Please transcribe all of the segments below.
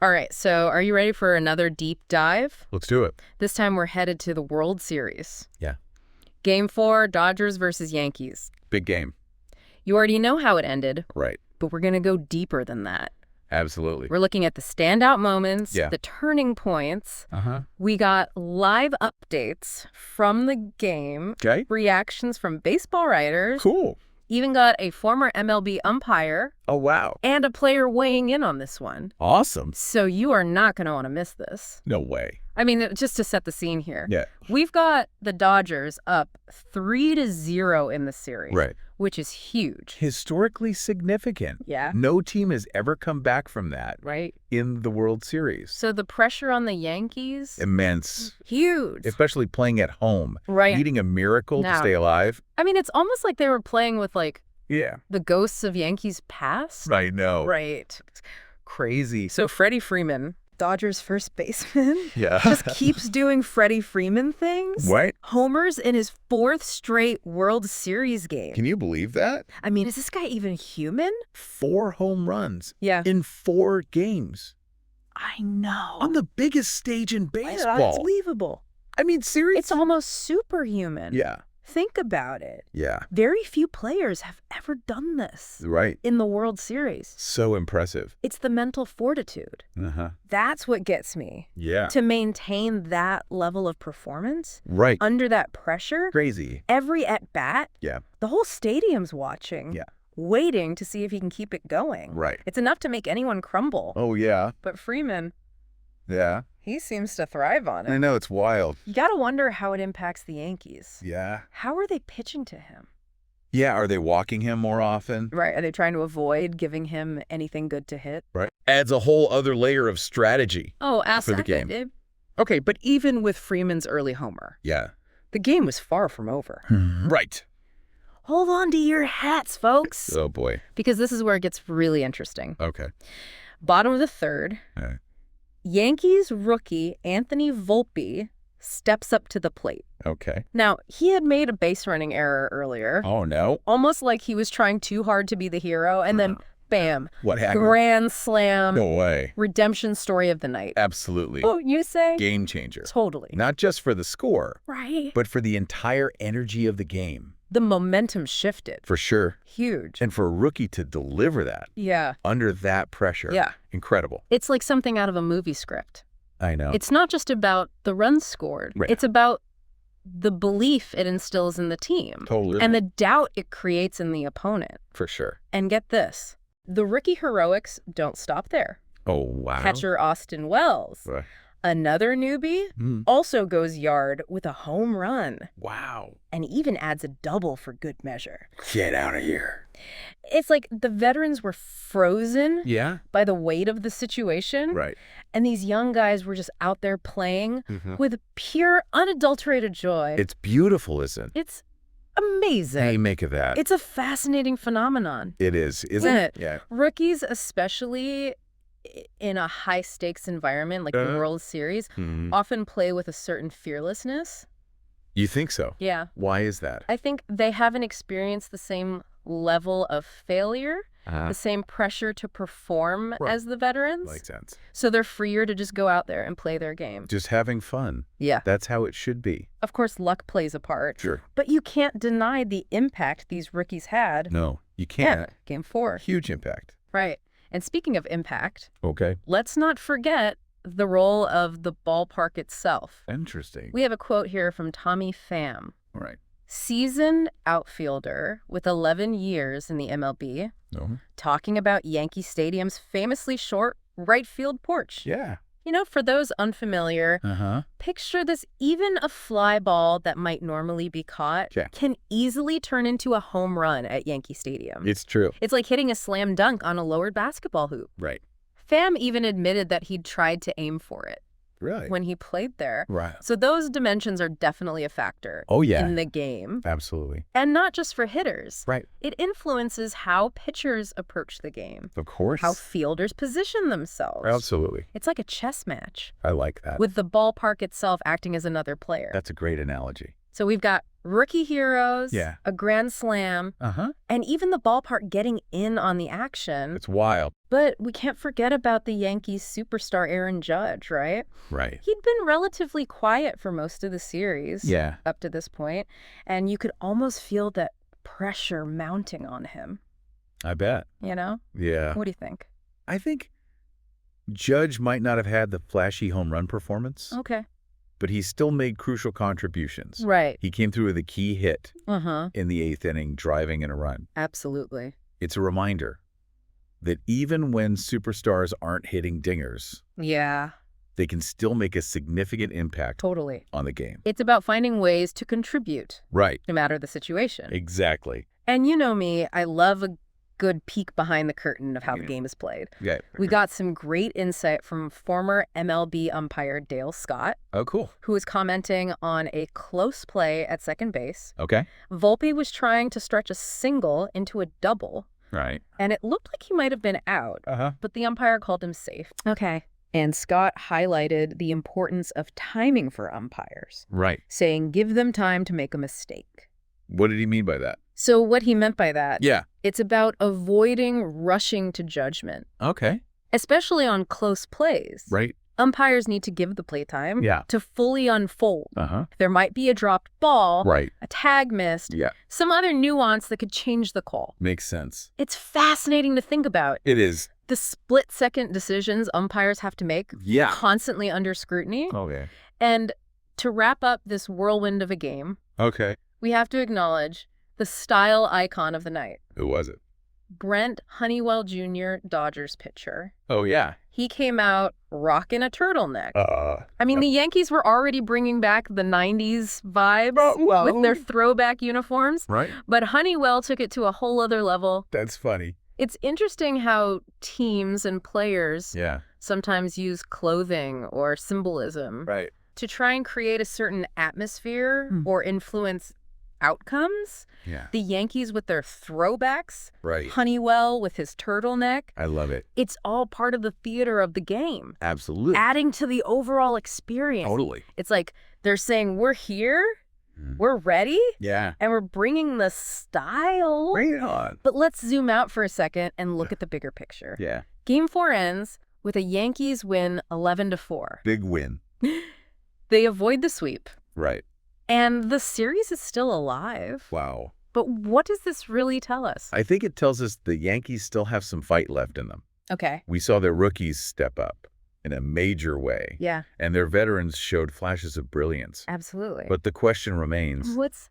All right, so are you ready for another deep dive? Let's do it. This time we're headed to the World Series. Yeah. Game 4, Dodgers versus Yankees. Big game. You already know how it ended, Right. but we're going to go deeper than that. Absolutely. We're looking at the standout moments, Yeah. the turning points. Uh-huh. We got live updates from the game, Okay. reactions from baseball writers, Cool. even got a former MLB umpire Oh, wow. and a player weighing in on this one. Awesome. So you are not going to want to miss this. No way. I mean, just to set the scene here. Yeah. We've got the Dodgers up 3-0 in the series, Right. which is huge. Historically significant. Yeah. No team has ever come back from that Right? in the World Series. So the pressure on the Yankees, Immense. huge. Especially playing at home. Right. Needing a miracle to Now- stay alive. I mean, it's almost like they were playing with, like, Yeah. the ghosts of Yankees past. I know. Right. Crazy. So Freddie Freeman, Dodgers first baseman, Yeah. just keeps doing Freddie Freeman things. What? Homers in his 4th straight World Series game. Can you believe that? I mean, is this guy even human? 4 home runs Yeah. in 4 games. I know. On the biggest stage in It's baseball. unbelievable. I mean, seriously? It's almost superhuman. Yeah. Think about it. Yeah. Very few players have ever done this Right. in the World Series. So impressive. It's the mental fortitude. Uh-huh. That's what gets me. Yeah. To maintain that level of performance Right. under that pressure, Crazy. every at-bat, Yeah. the whole stadium's watching, Yeah. waiting to see if he can keep it going. Right. It's enough to make anyone crumble. Oh, yeah. But Freeman, Yeah. he seems to thrive on I it. know. It's wild. You got to wonder how it impacts the Yankees. Yeah. How are they pitching to him? Yeah. Are they walking him more often? Right. Are they trying to avoid giving him anything good to hit? Right. Adds a whole other layer of strategy. Oh, ask For the that game. babe. Okay, but even with Freeman's early homer, Yeah. the game was far from over. Right. Hold on to your hats, folks, Oh, boy. because this is where it gets really interesting. Okay. Bottom of the 3rd, All right. Yankees rookie Anthony Volpe steps up to the plate. Okay. Now, he had made a base running error earlier, Oh, no. almost like he was trying too hard to be the hero, and then bam, What happened? grand slam, No way. redemption story of the night. Absolutely. Oh, you say? Game changer. Totally. Not just for the score, Right. but for the entire energy of the game. The momentum shifted. For sure. Huge. And for a rookie to deliver that Yeah. under that pressure. Yeah. Incredible. It's like something out of a movie script. I know. It's not just about the runs scored. Right. It's about the belief it instills in the team Totally. and the doubt it creates in the opponent. For sure. And get this, the rookie heroics don't stop there. Oh, wow. Catcher Austin Wells, Right. another newbie, Mm. also goes yard with a home run Wow. and even adds a double for good measure. Get out of here. It's like the veterans were frozen Yeah. by the weight of the situation. Right. And these young guys were just out there playing Mhm. with pure, unadulterated joy. It's beautiful, isn't it? It's amazing. How you make of that? It's a fascinating phenomenon. It is, isn't Isn't it? it? Yeah. Rookies, especially in a high-stakes environment like the World Series, Mhm. often play with a certain fearlessness. You think so? Yeah. Why is that? I think they haven't experienced the same level of failure, the same pressure to perform Right. as the veterans. Makes sense. So they're freer to just go out there and play their game. Just having fun. Yeah. That's how it should be. Of course, luck plays a part. Sure. But you can't deny the impact these rookies had. No, you Yeah, can't. Game 4. Huge impact. Right. And speaking of impact, Okay. let's not forget the role of the ballpark itself. Interesting. We have a quote here from Tommy Pham. All right. Seasoned outfielder with 11 years in the MLB, No. talking about Yankee Stadium's famously short right field porch. Yeah. You know, for those unfamiliar, Uh-huh. picture this: even a fly ball that might normally be caught Yeah. can easily turn into a home run at Yankee Stadium. It's true. It's like hitting a slam dunk on a lowered basketball hoop. Right. Pham even admitted that he'd tried to aim for it Right. when he played there. Right. So those dimensions are definitely a factor Oh, yeah. in the game. Absolutely. And not just for hitters. Right. It influences how pitchers approach the game, Of course. how fielders position themselves. Absolutely. It's like a chess match, I like that. with the ballpark itself acting as another player. That's a great analogy. So we've got Rookie heroes, Yeah. a grand slam, Uh-huh. and even the ballpark getting in on the action. It's wild. But we can't forget about the Yankees superstar Aaron Judge, right? Right. He'd been relatively quiet for most of the series Yeah. up to this point, and you could almost feel that pressure mounting on him, I bet. you know? Yeah. What do you think? I think Judge might not have had the flashy home run performance, Okay. but he still made crucial contributions. Right. He came through with a key hit Uh-huh. in the 8th inning, driving in a run. Absolutely. It's a reminder that even when superstars aren't hitting dingers, Yeah, they can still make a significant impact totally. on the game. It's about finding ways to contribute, Right. no matter the situation. Exactly. And you know me, I love a good peek behind the curtain of how the game is played. Yeah. We got some great insight from former MLB umpire Dale Scott, Oh, cool. who was commenting on a close play at second base. Okay. Volpe was trying to stretch a single into a double, Right. and it looked like he might have been out, Uh-huh. but the umpire called him safe. Okay. And Scott highlighted the importance of timing for umpires, Right. saying give them time to make a mistake. What did he mean by that? So what he meant by that, Yeah. it's about avoiding rushing to judgment, Okay. especially on close plays. Right. Umpires need to give the playtime Yeah. to fully unfold. Uh-huh. There might be a dropped ball, Right. a tag missed, Yeah. some other nuance that could change the call. Makes sense. It's fascinating to think about. It is. The split-second decisions umpires have to make, Yeah. constantly under scrutiny. Okay. And to wrap up this whirlwind of a game, Okay. we have to acknowledge the style icon of the night. Who was it? Brent Honeywell Jr., Dodgers pitcher. Oh, yeah. He came out rocking a turtleneck. I mean, yep. the Yankees were already bringing back the 90s vibes well. with their throwback uniforms, Right. but Honeywell took it to a whole other level. That's funny. It's interesting how teams and players Yeah. sometimes use clothing or symbolism Right. to try and create a certain atmosphere or influence outcomes. Yeah. The Yankees with their throwbacks, Right. Honeywell with his turtleneck. I love it. It's all part of the theater of the game, Absolutely. adding to the overall experience. Totally. It's like they're saying, we're here, Mm. we're ready, Yeah. and we're bringing the style. Bring it on. But let's zoom out for a second and look at the bigger picture. Yeah. Game 4 ends with a Yankees win 11-4. Big win. They avoid the sweep, Right. and the series is still alive. Wow. But what does this really tell us? I think it tells us the Yankees still have some fight left in them. Okay. We saw their rookies step up in a major way, Yeah, and their veterans showed flashes of brilliance. absolutely. But the question remains, What's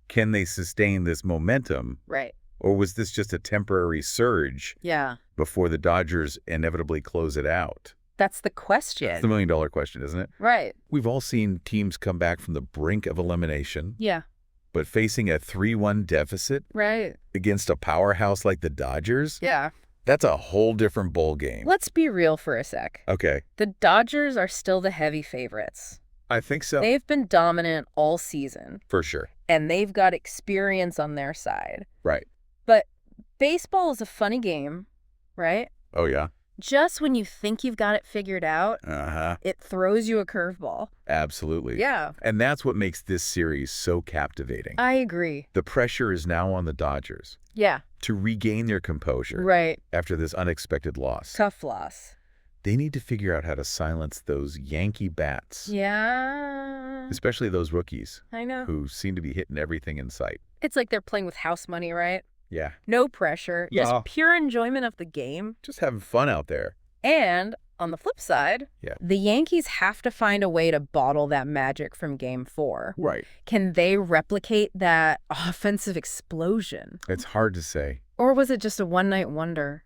can they sustain this momentum, right? or was this just a temporary surge Yeah, before the Dodgers inevitably close it out? that's the It's the question. million-dollar question, isn't it? Right. We've all seen teams come back from the brink of elimination, Yeah, but facing a 3-1 deficit right. against a powerhouse like the Dodgers, Yeah. that's a whole different ball game. Let's be real for a sec. Okay. The Dodgers are still the heavy favorites. I think so. They've been dominant all season, For sure. and they've got experience on their side. Right. But baseball is a funny game, right? Oh, yeah? Just when you think you've got it figured out, Uh-huh. it throws you a curveball. Absolutely. Yeah, And that's what makes this series so captivating. I agree. The pressure is now on the Dodgers Yeah, to regain their composure right. after this unexpected loss. Tough loss. They need to figure out how to silence those Yankee bats, Yeah, especially those rookies I know. who seem to be hitting everything in sight. It's like they're playing with house money, right? Yeah. No pressure, Yeah. just pure enjoyment of the game. Just having fun out there. And on the flip side, Yeah. the Yankees have to find a way to bottle that magic from Game 4. Right. Can they replicate that offensive explosion? It's hard to say. Or was it just a one-night wonder?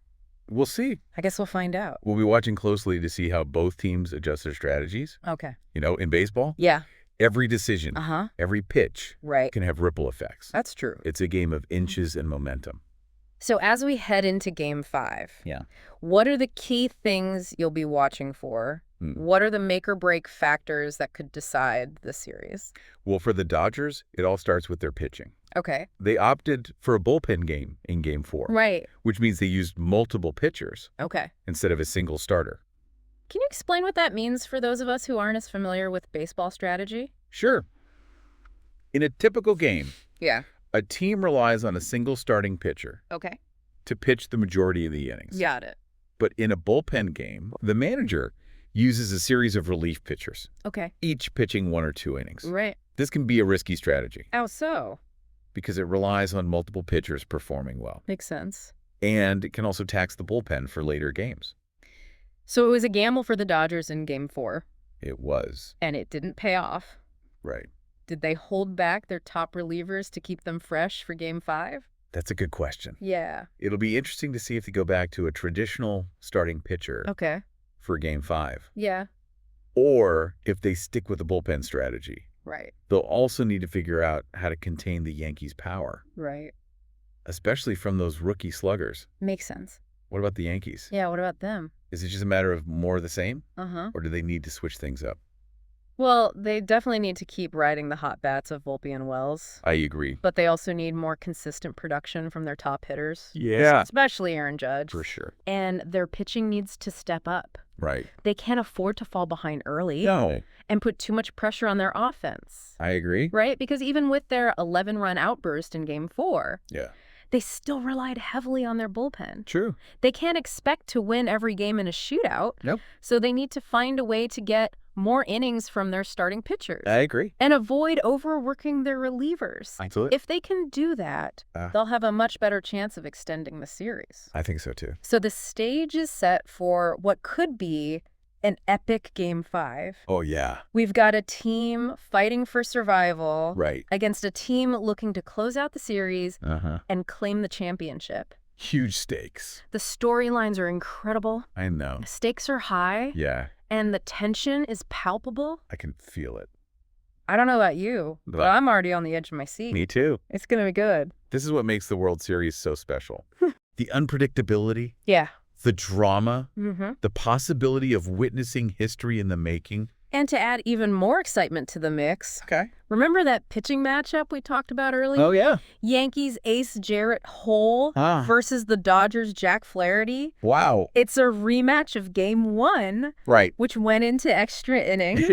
We'll see. I guess we'll find out. We'll be watching closely to see how both teams adjust their strategies. Okay. You know, in baseball, Yeah. every decision, Uh-huh. every pitch Right. can have ripple effects. That's true. It's a game of inches and momentum. So as we head into Game 5, Yeah. what are the key things you'll be watching for? Hmm. What are the make-or-break factors that could decide the series? Well, for the Dodgers, it all starts with their pitching. Okay. They opted for a bullpen game in Game 4, Right. which means they used multiple pitchers Okay. instead of a single starter. Can you explain what that means for those of us who aren't as familiar with baseball strategy? Sure. In a typical game, Yeah. a team relies on a single starting pitcher Okay. to pitch the majority of the innings. Got it. But in a bullpen game, the manager uses a series of relief pitchers, Okay. each pitching 1 or 2 innings. Right. This can be a risky strategy How so? because it relies on multiple pitchers performing well. Makes sense. And it can also tax the bullpen for later games. So it was a gamble for the Dodgers in Game 4, It was. and it didn't pay off. Right. Did they hold back their top relievers to keep them fresh for Game 5? That's a good question. Yeah. It'll be interesting to see if they go back to a traditional starting pitcher Okay. for Game 5, Yeah. or if they stick with the bullpen strategy. Right. They'll also need to figure out how to contain the Yankees' power, Right. especially from those rookie sluggers. Makes sense. What about the Yankees? Yeah, what about them? Is it just a matter of more of the same, Uh-huh. or do they need to switch things up? Well, they definitely need to keep riding the hot bats of Volpe and Wells, I agree. but they also need more consistent production from their top hitters. Yeah. Especially Aaron Judge. For sure. And their pitching needs to step up. Right. They can't afford to fall behind early No. and put too much pressure on their offense. I agree. Right? Because even with their 11-run outburst in Game 4, Yeah. they still relied heavily on their bullpen. True. They can't expect to win every game in a shootout. Nope. So they need to find a way to get more innings from their starting pitchers. I agree. And avoid overworking their relievers. Absolutely. If they can do that, they'll have a much better chance of extending the series. I think so too. So the stage is set for what could be an epic Game 5. Oh, yeah. We've got a team fighting for survival Right. against a team looking to close out the series Uh-huh. and claim the championship. Huge stakes. The storylines are incredible. I know. The stakes are high. Yeah. And the tension is palpable. I can feel it. I don't know about you, but I'm already on the edge of my seat. Me too. It's going to be good. This is what makes the World Series so special. The unpredictability, Yeah. the drama, Mm-hmm. the possibility of witnessing history in the making. And to add even more excitement to the mix, Okay. remember that pitching matchup we talked about earlier? Oh, yeah. Yankees ace Jarrett Hole Ah. versus the Dodgers Jack Flaherty. Wow. It's a rematch of Game 1, Right. which went into extra innings.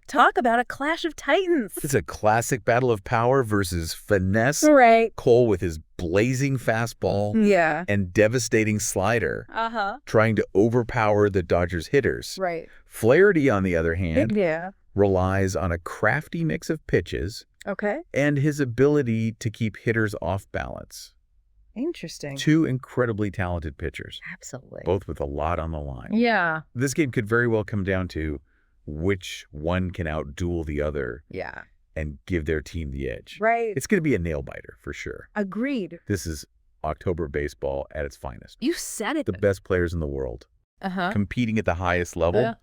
Talk about a clash of titans. It's a classic battle of power versus finesse. Right. Cole with his blazing fastball Yeah. and devastating slider, Uh-huh. trying to overpower the Dodgers hitters. Right. Flaherty, on the other hand, Yeah. relies on a crafty mix of pitches Okay. and his ability to keep hitters off balance. Interesting. 2 incredibly talented pitchers, Absolutely. both with a lot on the line. Yeah. This game could very well come down to which one can outduel the other Yeah. and give their team the edge. Right. It's going to be a nail-biter for sure. Agreed. This is October baseball at its finest. You said it. The best players in the world Uh-huh. competing at the highest level Yeah.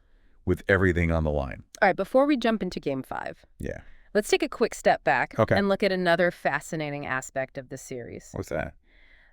with everything on the line. All right, before we jump into Game 5, Yeah. let's take a quick step back Okay. and look at another fascinating aspect of the series. What's that?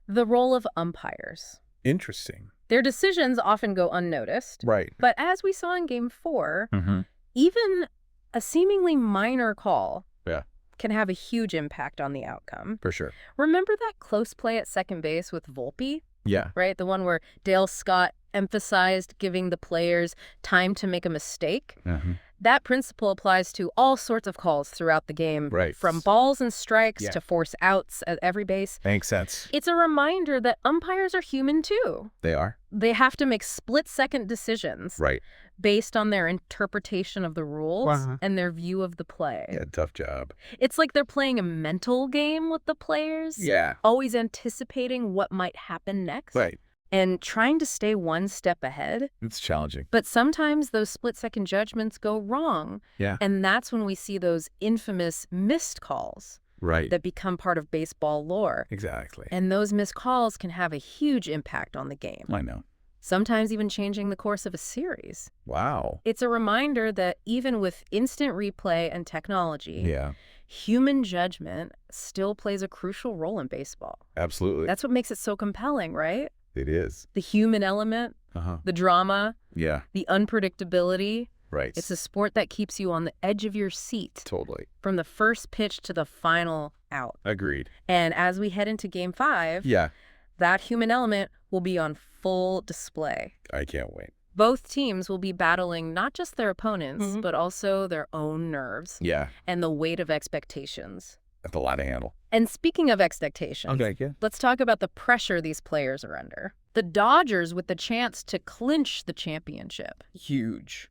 The role of umpires. Interesting. Their decisions often go unnoticed, Right. but as we saw in Game 4, Mm-hmm. even a seemingly minor call Yeah. can have a huge impact on the outcome. For sure. Remember that close play at second base with Volpe, Yeah. right? The one where Dale Scott emphasized giving the players time to make a mistake? Uh-huh. That principle applies to all sorts of calls throughout the game, Right. from balls and strikes Yeah. to force outs at every base. Makes sense. It's a reminder that umpires are human too. They are. They have to make split-second decisions Right. based on their interpretation of the rules Uh-huh. and their view of the play. Yeah, tough job. It's like they're playing a mental game with the players, Yeah. always anticipating what might happen next Right. and trying to stay one step ahead. It's challenging. But sometimes those split-second judgments go wrong, Yeah. and that's when we see those infamous missed calls Right. that become part of baseball lore. Exactly. And those missed calls can have a huge impact on the game, I know. sometimes even changing the course of a series. Wow. It's a reminder that even with instant replay and technology, Yeah. human judgment still plays a crucial role in baseball. Absolutely. That's what makes it so compelling, right? It is. The human element, Uh-huh. the drama, Yeah. the unpredictability. Right. It's a sport that keeps you on the edge of your seat Totally. from the first pitch to the final out. Agreed. And as we head into Game 5, Yeah. that human element will be on full display. I can't wait. Both teams will be battling not just their opponents, but also their own nerves Yeah, and the weight of expectations. that's a lot to handle. And speaking of expectations, Yeah. let's talk about the pressure these players are under. The Dodgers with the chance to clinch the championship. Huge.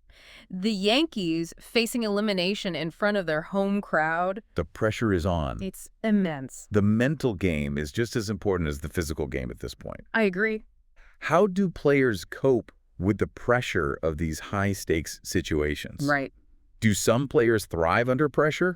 The Yankees facing elimination in front of their home crowd. The pressure is on. It's immense. The mental game is just as important as the physical game at this point. I agree. How do players cope with the pressure of these high-stakes situations? Right. Do some players thrive under pressure,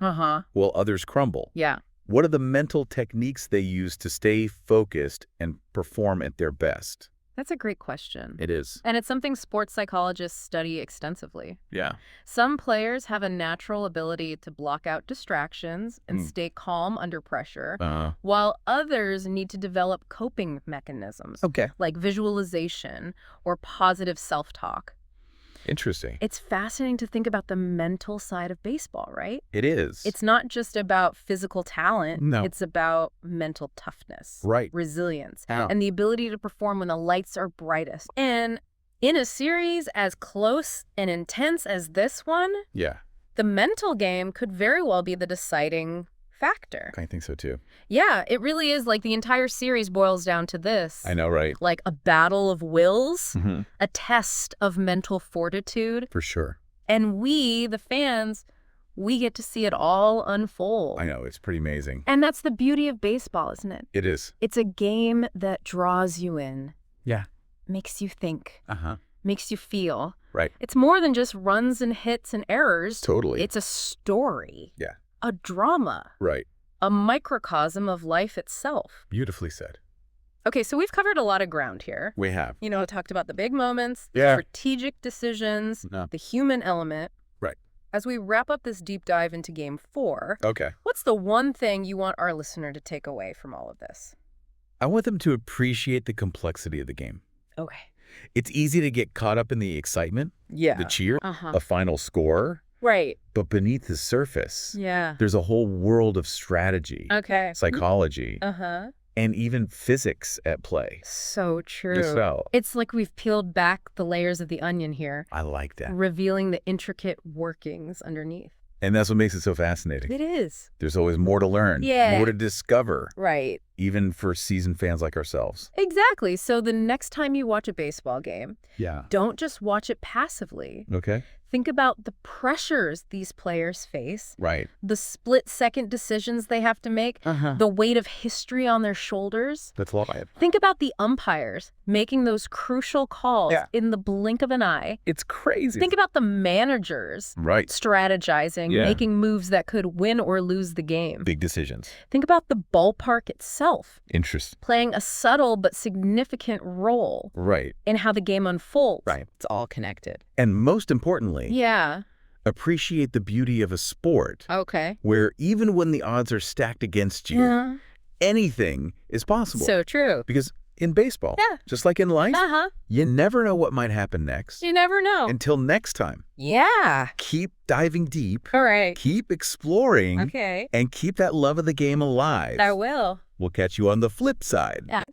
while others crumble? Yeah. What are the mental techniques they use to stay focused and perform at their best? That's a great question. It is. And it's something sports psychologists study extensively. Yeah. Some players have a natural ability to block out distractions and stay calm under pressure, while others need to develop coping mechanisms, like visualization or positive self-talk. Interesting. It's fascinating to think about the mental side of baseball, right? It is. It's not just about physical talent. No. It's about mental toughness, Right. resilience, Yeah. and the ability to perform when the lights are brightest. And in a series as close and intense as this one, Yeah, the mental game could very well be the deciding factor. I think so too. Yeah, it really is like the entire series boils down to this. I know, right? Like a battle of wills, Mm-hmm. a test of mental fortitude. For sure. And we, the fans, we get to see it all unfold. I know, it's pretty amazing. And that's the beauty of baseball, isn't it? It is. It's a game that draws you in. Yeah. Makes you think. Makes you feel. Right. It's more than just runs and hits and errors. Totally. It's a story. Yeah. A drama. Right. A microcosm of life itself. Beautifully said. Okay, so we've covered a lot of ground here. We have. You know, talked about the big moments, Yeah. strategic decisions, No. the human element. Right. As we wrap up this deep dive into Game 4, Okay. what's the one thing you want our listener to take away from all of this? I want them to appreciate the complexity of the game. Okay. It's easy to get caught up in the excitement, Yeah. the cheer, Uh-huh. a final score, Right. but beneath the surface, Yeah. there's a whole world of strategy, Okay. psychology, Uh-huh. and even physics at play. So true. So, It's like we've peeled back the layers of the onion here, I like that. revealing the intricate workings underneath. And that's what makes it so fascinating. It is. There's always more to learn, Yeah. more to discover, Right. even for seasoned fans like ourselves. Exactly. So the next time you watch a baseball game, Yeah. don't just watch it passively. Okay. Think about the pressures these players face, Right. the split-second decisions they have to make, the weight of history on their shoulders. That's live. Think about the umpires making those crucial calls in the blink of an eye. It's crazy. Think about the managers Right. strategizing, Yeah. making moves that could win or lose the game. Big decisions. Think about the ballpark itself, Interest. playing a subtle but significant role Right. in how the game unfolds. Right. It's all connected. And most importantly, Yeah. appreciate the beauty of a sport Okay. where even when the odds are stacked against you, Yeah. anything is possible. So true. Because in baseball, Yeah. just like in life, Uh-huh. you never know what might happen next. You never know. Until next time, Yeah. keep diving deep, All right. keep exploring, Okay. and keep that love of the game alive. I will. We'll catch you on the flip side. Yeah.